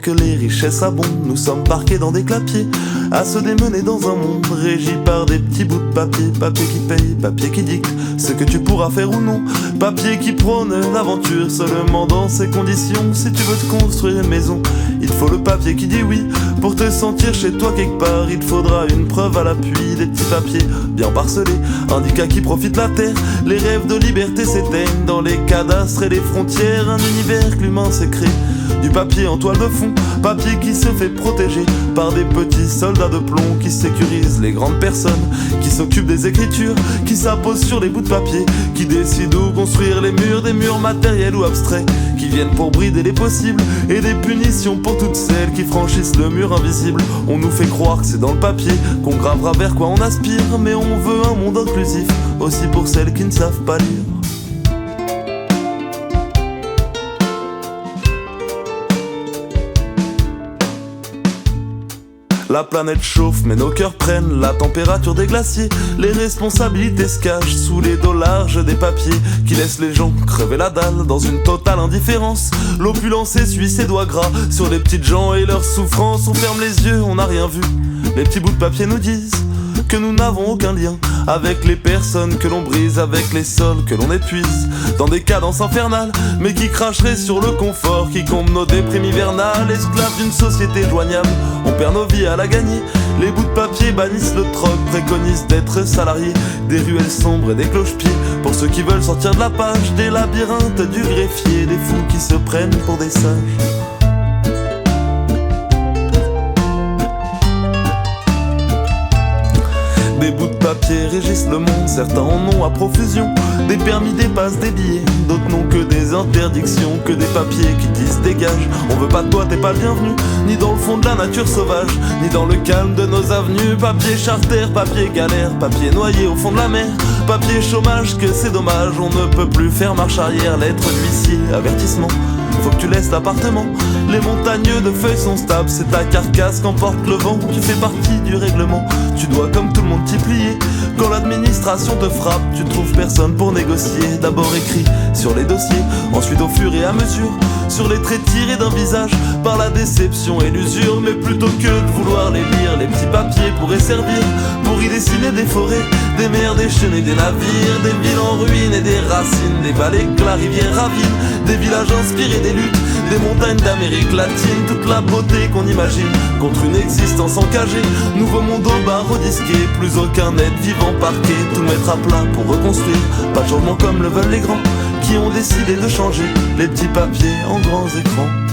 que les richesses abondent, nous sommes parqués dans des clapiers, à se démener dans un monde régi par des petits bouts de papier. Papier qui paye, papier qui dicte ce que tu pourras faire ou non. Papier qui prône l'aventure seulement dans ses conditions. Si tu veux te construire une maison, il te faut le papier qui dit oui. Pour te sentir chez toi quelque part, il te faudra une preuve à l'appui. Des petits papiers bien parcelés indiquent à qui profite la terre. Les rêves de liberté s'éteignent dans les cadastres et les frontières. Un univers que l'humain s'est créé du papier en toile de fond. Papier qui se fait protéger par des petits soldats de plomb qui sécurisent les grandes personnes, qui s'occupent des écritures, qui s'apposent sur les bouts de papier, qui décident où construire les murs, des murs matériels ou abstraits, qui viennent pour brider les possibles et des punitions pour toutes celles qui franchissent le mur invisible. On nous fait croire que c'est dans le papier qu'on gravera vers quoi on aspire, mais on veut un monde inclusif aussi pour celles qui ne savent pas lire. La planète chauffe mais nos cœurs prennent la température des glaciers. Les responsabilités se cachent sous les dos larges des papiers qui laissent les gens crever la dalle dans une totale indifférence. L'opulence essuie ses doigts gras sur les petites gens et leurs souffrances. On ferme les yeux, on n'a rien vu. Les petits bouts de papier nous disent que nous n'avons aucun lien avec les personnes que l'on brise, avec les sols que l'on épuise dans des cadences infernales, mais qui cracheraient sur le confort qui comble nos déprimes hivernales. Esclaves d'une société joignable, on perd nos vies à la gagner. Les bouts de papier bannissent le troc, préconisent d'être salariés. Des ruelles sombres et des cloche-pieds pour ceux qui veulent sortir de la page, des labyrinthes du greffier, des fous qui se prennent pour des sages. Des bouts de papier régissent le monde, certains en ont à profusion. Des permis dépassent des billets, d'autres n'ont que des interdictions, que des papiers qui disent dégage. On veut pas de toi, t'es pas le bienvenu, ni dans le fond de la nature sauvage, ni dans le calme de nos avenues. Papier charter, papier galère, papier noyé au fond de la mer, papier chômage, que c'est dommage, on ne peut plus faire marche arrière. Lettre d'huissier, avertissement, faut que tu laisses l'appartement. Les montagnes de feuilles sont stables, c'est ta carcasse qu'emporte le vent. Tu fais partie du règlement, tu dois comme tout le monde t'y plier. Quand l'administration te frappe, tu trouves personne pour négocier. D'abord écrit sur les dossiers, ensuite au fur et à mesure sur les traits tirés d'un visage par la déception et l'usure. Mais plutôt que de vouloir les lire, les petits papiers pourraient servir pour y dessiner des forêts, des mers déchaînées, des navires, des villes en ruine et des racines, des vallées que la rivière ravine, des villages inspirés des luttes, des montagnes d'Amérique latine. Toute la beauté qu'on imagine contre une existence encagée. Nouveau monde au bas redisqué, plus aucun être vivant parqué. Tout mettre à plat pour reconstruire, pas de changement comme le veulent les grands qui ont décidé de changer les petits papiers en grands écrans.